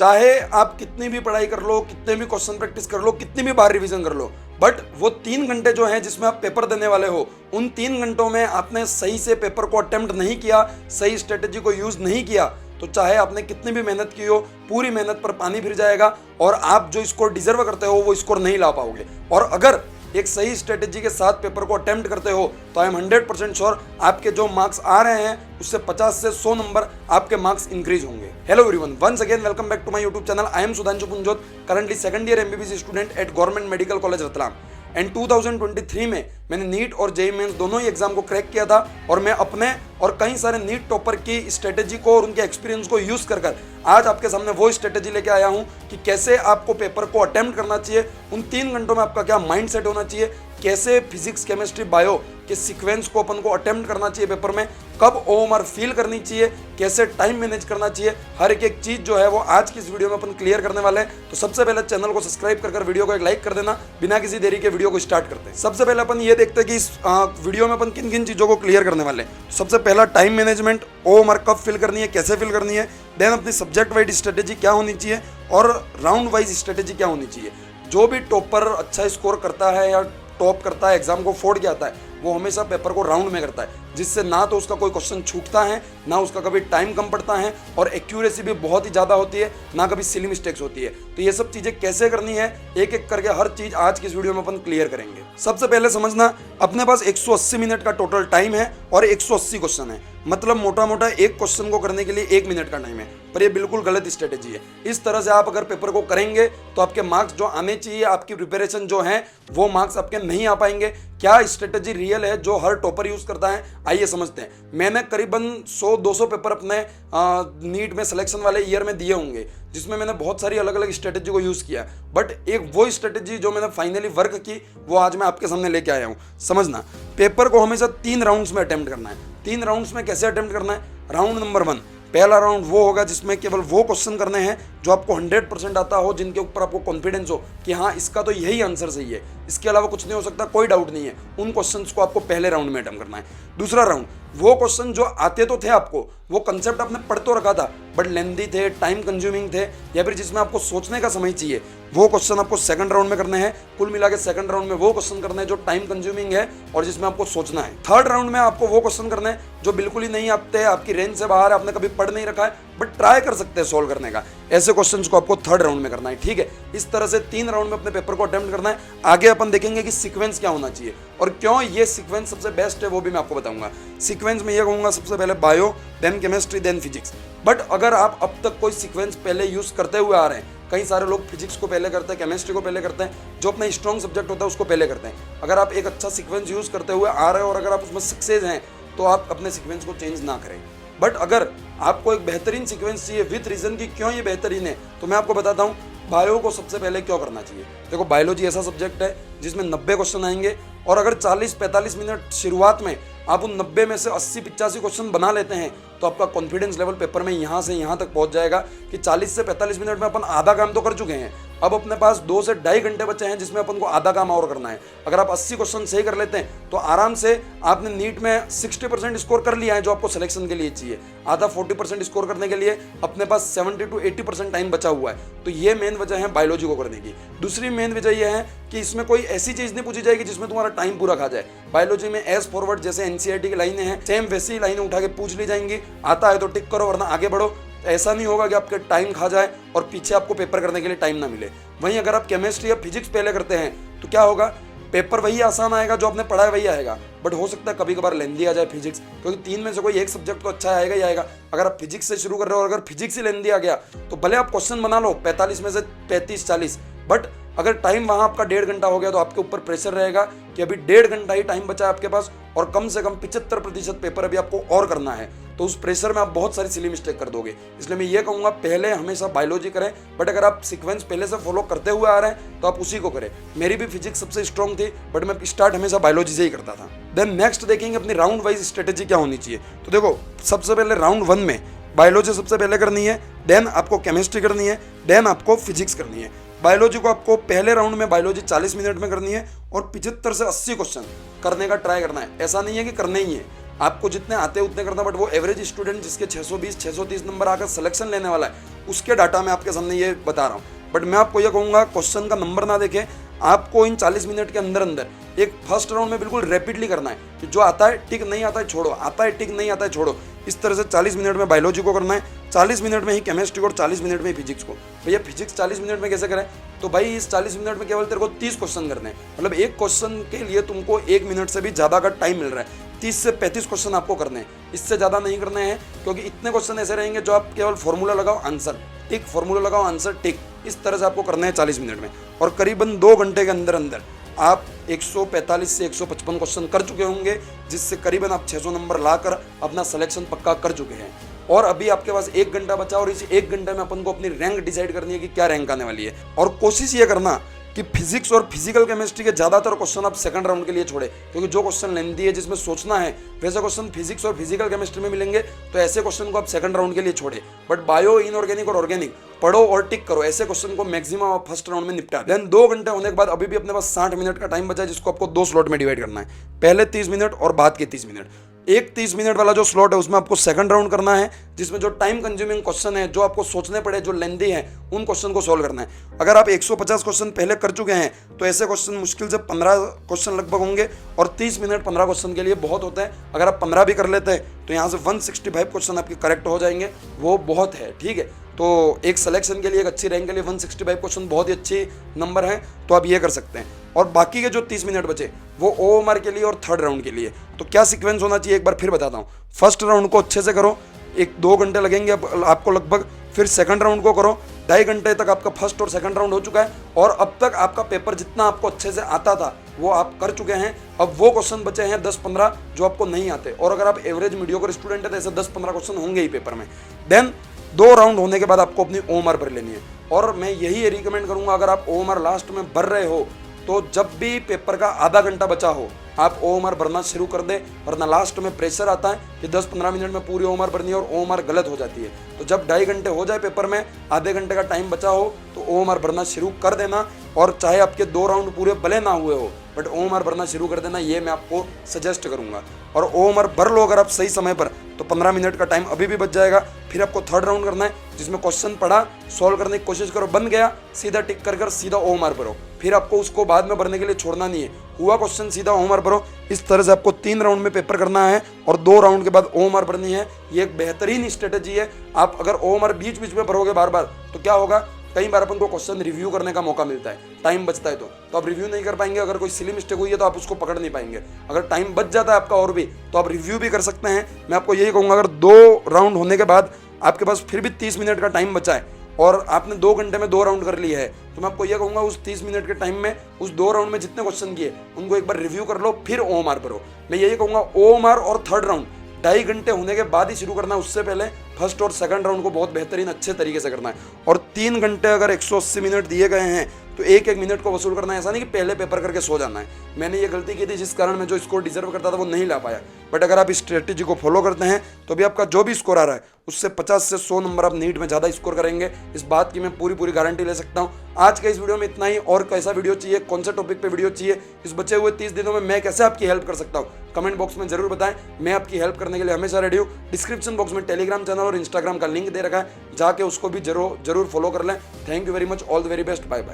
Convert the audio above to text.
चाहे आप कितनी भी पढ़ाई कर लो, कितने भी क्वेश्चन प्रैक्टिस कर लो, कितनी भी बार रिवीजन कर लो, बट वो 3 घंटे जो हैं जिसमें आप पेपर देने वाले हो, उन 3 घंटों में आपने सही से पेपर को अटेम्प्ट नहीं किया, सही स्ट्रेटेजी को यूज नहीं किया, तो चाहे आपने कितनी भी मेहनत की हो, पूरी मेहनत पर पानी फिर जाएगा और आप जो स्कोर डिजर्व करते हो वो स्कोर नहीं ला पाओगे। और अगर एक सही स्ट्रेटेजी के साथ पेपर को अटेम्प्ट करते हो तो आई एम 100% श्योर आपके जो मार्क्स आ रहे हैं उससे 50 से 100 नंबर आपके मार्क्स इंक्रीज होंगे। Hello everyone, once again welcome back to my YouTube channel. I am Sudhanshu Punjot, currently second year MBBS student at government medical college Ratlam. And 2023 में मैंने नीट और जेईई मेंस दोनों ही एग्जाम को क्रैक किया था और मैं अपने और कई सारे नीट टॉपर की स्ट्रेटेजी को और उनके एक्सपीरियंस को यूज कर आज आपके सामने वो स्ट्रेटेजी लेके आया हूं कि कैसे आपको पेपर को अटेम्प्ट करना चाहिए, उन 3 घंटों में आपका क्या माइंडसेट होना चाहिए, कैसे फिजिक्स केमिस्ट्री बायो के सीक्वेंस को अपन को अटेम्प्ट करना चाहिए पेपर में, कब ओएमआर फील करनी चाहिए, कैसे टाइम मैनेज करना चाहिए, हर एक चीज जो है वो आज की इस वीडियो में अपन क्लियर करने वाले हैं। तो सबसे पहले चैनल को सब्सक्राइब कर वीडियो को एक लाइक कर देना। बिना किसी देरी के वीडियो को स्टार्ट करते हैं। सबसे पहले अपन ये देखते हैं कि इस वीडियो में अपन किन किन चीजों को क्लियर करने वाले हैं। तो सबसे पहला टाइम मैनेजमेंट, ओएमआर कब फिल करनी है, कैसे फिल करनी है, देन अपनी सब्जेक्ट वाइज स्ट्रेटेजी क्या होनी चाहिए और राउंड वाइज स्ट्रेटेजी क्या होनी चाहिए। जो भी टॉपर अच्छा स्कोर करता है या टॉप करता है, एग्जाम को फोड़ के आता है, वो हमेशा पेपर को राउंड में करता है, जिससे ना तो उसका कोई क्वेश्चन छूटता है, ना उसका कभी टाइम कम पड़ता है और एक्यूरेसी भी बहुत ही ज़्यादा होती है, ना कभी सिली मिस्टेक्स होती है। तो ये सब चीज़ें कैसे करनी है, एक एक करके हर चीज़ आज की इस वीडियो में अपन क्लियर करेंगे। सबसे पहले समझना, अपने पास 180 मिनट का टोटल टाइम है और 180 क्वेश्चन है, मतलब मोटा मोटा एक क्वेश्चन को करने के लिए 1 मिनट का टाइम है। पर ये बिल्कुल गलत स्ट्रेटेजी है। इस तरह से आप अगर पेपर को करेंगे तो आपके मार्क्स जो आने चाहिए, आपकी प्रिपरेशन जो है वो मार्क्स आपके नहीं आ पाएंगे। क्या स्ट्रेटेजी रियल है जो हर टॉपर यूज करता है, आइए समझते हैं। मैंने करीबन 100-200 पेपर अपने नीट में सिलेक्शन वाले ईयर में दिए होंगे, जिसमें मैंने बहुत सारी अलग अलग स्ट्रेटेजी को यूज किया, बट एक वो स्ट्रेटेजी जो मैंने फाइनली वर्क की वो आज मैं आपके सामने लेके आया हूँ। समझना, पेपर को हमेशा 3 राउंड्स में अटेम्प्ट करना है। 3 राउंड्स में कैसे अटेम्प्ट करना है? राउंड नंबर 1, पहला राउंड वो होगा जिसमें केवल वो क्वेश्चन करने हैं जो आपको 100% आता हो, जिनके ऊपर आपको कॉन्फिडेंस हो कि हाँ इसका तो यही आंसर सही है, इसके अलावा कुछ नहीं हो सकता, कोई डाउट नहीं है। उन क्वेश्चंस को आपको पहले राउंड में अटेम्प्ट करना है। दूसरा राउंड, वो क्वेश्चन जो आते तो थे आपको, वो कंसेप्ट आपने पढ़ तो रखा था बट लेंथी थे, टाइम कंज्यूमिंग थे, या फिर जिसमें आपको सोचने का समय चाहिए, वो क्वेश्चन आपको सेकंड राउंड में करने हैं। कुल मिला के सेकंड राउंड में वो क्वेश्चन करने हैं जो टाइम कंज्यूमिंग है और जिसमें आपको सोचना है। थर्ड राउंड में आपको वो क्वेश्चन करने हैं जो बिल्कुल ही नहीं आते, आपकी रेंज से बाहर, आपने कभी पढ़ नहीं रखा है बट ट्राई कर सकते हैं सॉल्व करने का। ऐसे क्वेश्चंस को आपको थर्ड राउंड में करना है, ठीक है। इस तरह से 3 राउंड में अपने पेपर को अटेम्प्ट करना है। आगे अपन देखेंगे कि सीक्वेंस क्या होना चाहिए और क्यों ये सीक्वेंस सबसे बेस्ट है, वो भी मैं आपको बताऊंगा। सीक्वेंस में ये कहूंगा सबसे पहले bio, then chemistry, then physics. But अगर आप अब तक कोई सीक्वेंस पहले यूज करते हुए आ रहे हैं, कई सारे लोग फिजिक्स को पहले करते हैं, केमिस्ट्री को पहले करते हैं, जो अपना स्ट्रॉन्ग सब्जेक्ट होता है उसको पहले करते हैं। अगर आप एक अच्छा सीक्वेंस यूज करते हुए आ रहे हो और अगर आप उसमें सक्सेस हैं तो आप अपने सीक्वेंस को चेंज ना करें। बट अगर आपको एक बेहतरीन सीक्वेंस चाहिए विथ रीजन की क्यों ये बेहतरीन है, तो मैं आपको बताता हूँ बायो को सबसे पहले क्यों करना चाहिए। देखो, बायोलॉजी ऐसा सब्जेक्ट है जिसमें 90 क्वेश्चन आएंगे और अगर 40-45 मिनट शुरुआत में आप उन 90 में से 80-85 क्वेश्चन बना लेते हैं तो आपका कॉन्फिडेंस लेवल पेपर में यहाँ से यहाँ तक पहुँच जाएगा कि 40 से 45 मिनट में अपन आधा काम तो कर चुके हैं। अब अपने पास 2 से 2.5 घंटे बचे हैं जिसमें अपन को आधा काम और करना है। अगर आप 80 क्वेश्चन सही कर लेते हैं तो आराम से आपने नीट में 60% स्कोर कर लिया है जो आपको सिलेक्शन के लिए चाहिए। आधा 40% स्कोर करने के लिए अपने पास 70 to 80% टाइम बचा हुआ है। तो ये मेन वजह है बायोलॉजी को करने की। दूसरी मेन वजह यह है कि इसमें कोई ऐसी चीज़ नहीं पूछी जाएगी जिसमें तुम्हारा टाइम पूरा खा जाए। बायोलॉजी में एज फॉरवर्ड जैसे एनसीईआरटी की लाइनें हैं, सेम वैसी लाइनें उठा के पूछ ली जाएंगी। आता है तो टिक करो वरना आगे बढ़ो। ऐसा नहीं होगा कि आपके टाइम खा जाए और पीछे आपको पेपर करने के लिए टाइम ना मिले। वहीं अगर आप केमिस्ट्री या फिजिक्स पहले करते हैं तो क्या होगा, पेपर वही आसान आएगा, जो आपने पढ़ा है वही आएगा, बट हो सकता है कभी कभार लेंदी आ जाए फिजिक्स, क्योंकि 3 में से कोई एक सब्जेक्ट तो अच्छा आएगा ही आएगा। अगर आप फिजिक्स से शुरू कर रहे हो और अगर फिजिक्स ही लेंदी आ गया तो भले आप क्वेश्चन बना लो 45 में से 35-40, बट अगर टाइम वहाँ आपका 1.5 घंटा हो गया तो आपके ऊपर प्रेशर रहेगा कि अभी 1.5 घंटा ही टाइम बचा है आपके पास और कम से कम 75% पेपर अभी आपको और करना है। तो उस प्रेशर में आप बहुत सारी सिली मिस्टेक कर दोगे। इसलिए मैं ये कहूँगा पहले हमेशा बायोलॉजी करें, बट अगर आप सीक्वेंस पहले से फॉलो करते हुए आ रहे हैं तो आप उसी को करें। मेरी भी फिजिक्स सबसे स्ट्रॉन्ग थी बट मैं स्टार्ट हमेशा बायोलॉजी से ही करता था। देन नेक्स्ट देखेंगे अपनी राउंड वाइज स्ट्रेटेजी क्या होनी चाहिए। तो देखो, सबसे पहले राउंड 1 में बायोलॉजी सबसे पहले करनी है, देन आपको केमिस्ट्री करनी है, देन आपको फिजिक्स करनी है। बायोलॉजी को आपको पहले राउंड में बायोलॉजी 40 मिनट में करनी है और 75 से 80 क्वेश्चन करने का ट्राई करना है। ऐसा नहीं है कि करने ही है, आपको जितने आते हैं उतने करना, बट वो एवरेज स्टूडेंट जिसके 620 630 नंबर आकर सिलेक्शन लेने वाला है, उसके डाटा मैं आपके सामने ये बता रहा हूँ। बट मैं आपको ये कहूँगा क्वेश्चन का नंबर ना देखें, आपको इन 40 मिनट के अंदर अंदर एक फर्स्ट राउंड में बिल्कुल रैपिडली करना है कि जो आता है टिक, नहीं आता है छोड़ो, आता है टिक, नहीं आता है छोड़ो। इस तरह से 40 मिनट में बायोलॉजी को करना है, 40 मिनट में ही केमिस्ट्री को और 40 मिनट में ही फिजिक्स को। भैया फिजिक्स 40 मिनट में कैसे करें? तो भाई इस 40 मिनट में केवल तेरे को 30 क्वेश्चन करने हैं, मतलब एक क्वेश्चन के लिए तुमको 1 मिनट से भी ज़्यादा का टाइम मिल रहा है। 30 से 35 क्वेश्चन आपको करने हैं, इससे ज़्यादा नहीं करने हैं, क्योंकि इतने क्वेश्चन ऐसे रहेंगे जो आप केवल फॉर्मूला लगाओ आंसर टिक, फॉर्मूला लगाओ आंसर टिक, इस तरह से आपको करने हैं 40 मिनट में। और करीबन 2 घंटे के अंदर अंदर आप 145 से 155 क्वेश्चन कर चुके होंगे, जिससे करीबन आप 600 नंबर लाकर अपना सिलेक्शन पक्का कर चुके हैं। और अभी आपके पास 1 घंटा बचा, और इसी 1 घंटे में अपन को अपनी रैंक डिसाइड करनी है कि क्या रैंक आने वाली है। और कोशिश ये करना कि फिजिक्स और फिजिकल केमिस्ट्री के ज़्यादातर क्वेश्चन आप सेकंड राउंड के लिए छोड़े, क्योंकि जो क्वेश्चन लेंथी है जिसमें सोचना है वैसे क्वेश्चन फिजिक्स और फिजिकल केमिस्ट्री में मिलेंगे, तो ऐसे क्वेश्चन को आप सेकंड राउंड के लिए छोड़े। बट बायो, इनऑर्गेनिक और ऑर्गेनिक पढ़ो और टिक करो, ऐसे क्वेश्चन को मैक्सिमम आप फर्स्ट राउंड में निपटा। देन 2 घंटे होने के बाद अभी भी अपने पास 60 मिनट का टाइम बचा है, जिसको आपको 2 स्लॉट में डिवाइड करना है, पहले 30 मिनट और बाद के 30 मिनट। एक 30 मिनट वाला जो स्लॉट है उसमें आपको सेकंड राउंड करना है, जिसमें जो टाइम कंज्यूमिंग क्वेश्चन है, जो आपको सोचने पड़े, जो लेंथी है, उन क्वेश्चन को सोल्व करना है। अगर आप 150 क्वेश्चन पहले कर चुके हैं तो ऐसे क्वेश्चन मुश्किल से 15 क्वेश्चन लगभग होंगे, और 30 मिनट 15 क्वेश्चन के लिए बहुत होता है। अगर आप 15 भी कर लेते हैं तो यहाँ से 165 क्वेश्चन आपके करेक्ट हो जाएंगे, वो बहुत है, ठीक है। तो एक सिलेक्शन के लिए, एक अच्छी रैंक के लिए 165 क्वेश्चन बहुत ही अच्छे नंबर हैं, तो आप ये कर सकते हैं। और बाकी के जो 30 मिनट बचे वो OMR के लिए और थर्ड राउंड के लिए। तो क्या सीक्वेंस होना चाहिए एक बार फिर बताता हूँ। फर्स्ट राउंड को अच्छे से करो, 1-2 घंटे लगेंगे आपको लगभग, फिर सेकंड राउंड को करो, 2.5 घंटे तक आपका फर्स्ट और सेकंड राउंड हो चुका है, और अब तक आपका पेपर जितना आपको अच्छे से आता था वो आप कर चुके हैं। अब वो क्वेश्चन बचे हैं 10-15 जो आपको नहीं आते, और अगर आप एवरेज मीडियोकर स्टूडेंट है तो ऐसे 10-15 क्वेश्चन होंगे ही पेपर में। देन 2 राउंड होने के बाद आपको अपनी OMR भर लेनी है, और मैं यही रिकमेंड करूंगा, अगर आप OMR लास्ट में भर रहे हो तो जब भी पेपर का आधा घंटा बचा हो आप OMR भरना शुरू कर दे, वरना लास्ट में प्रेशर आता है कि 10-15 मिनट में पूरी OMR भरनी है और OMR गलत हो जाती है। तो जब 2.5 घंटे हो जाए पेपर में, आधे घंटे का टाइम बचा हो, तो OMR भरना शुरू कर देना। और चाहे आपके 2 राउंड पूरे भले ना हुए हो, बट OMR भरना शुरू कर देना, ये मैं आपको सजेस्ट करूंगा। और OMR भर लो अगर आप सही समय पर, तो 15 मिनट का टाइम अभी भी बच जाएगा। फिर आपको थर्ड राउंड करना है, जिसमें क्वेश्चन पढ़ा, सॉल्व करने की कोशिश करो, बन गया, सीधा टिक कर सीधा OMR भरो। फिर आपको उसको बाद में भरने के लिए छोड़ना नहीं है, हुआ क्वेश्चन सीधा OMR भरो। इस तरह से आपको 3 राउंड में पेपर करना है और 2 राउंड के बाद OMR भरनी है। ये एक बेहतरीन स्ट्रेटेजी है। आप अगर OMR बीच बीच में भरोगे बार बार, तो क्या होगा, कई बार अपन को क्वेश्चन रिव्यू करने का मौका मिलता है, टाइम बचता है तो आप रिव्यू नहीं कर पाएंगे। अगर कोई सिली मिस्टेक हुई है तो आप उसको पकड़ नहीं पाएंगे। अगर टाइम बच जाता है आपका और भी, तो आप रिव्यू भी कर सकते हैं। मैं आपको यही कहूँगा, अगर 2 राउंड होने के बाद आपके पास फिर भी 30 मिनट का टाइम बचा है और आपने 2 घंटे में 2 राउंड कर लिए है, तो मैं आपको यह कहूँगा उस 30 मिनट के टाइम में उस 2 राउंड में जितने क्वेश्चन किए उनको एक बार रिव्यू कर लो, फिर OMR भरो। मैं यही कहूँगा OMR और थर्ड राउंड 2.5 घंटे होने के बाद ही शुरू करना है, उससे पहले फर्स्ट और सेकंड राउंड को बहुत बेहतरीन अच्छे तरीके से करना है। और 3 घंटे अगर 180 मिनट दिए गए हैं तो 1-1 मिनट को वसूल करना है। ऐसा नहीं कि पहले पेपर करके सो जाना है। मैंने ये गलती की थी, जिस कारण मैं जो स्कोर डिजर्व करता था वो नहीं ला पाया। बट अगर आप इस स्ट्रेटेजी को फॉलो करते हैं तो भी आपका जो भी स्कोर आ रहा है उससे 50 से 100 नंबर आप नीट में ज़्यादा स्कोर करेंगे, इस बात की मैं पूरी गारंटी ले सकता हूँ। आज के इस वीडियो में इतना ही। और कैसा वीडियो चाहिए, कौन सा टॉपिक पे वीडियो चाहिए, इस बचे हुए 30 दिनों में मैं कैसे आपकी हेल्प कर सकता हूँ, कमेंट बॉक्स में जरूर बताएं। मैं आपकी हेल्प करने के लिए हमेशा रेडी हूँ। डिस्क्रिप्शन बॉक्स में टेलीग्राम चैनल और इंस्टाग्राम का लिंक दे रखा है, जाके उसको भी जरूर फॉलो कर लें। Thank you very much, all the very best, bye bye.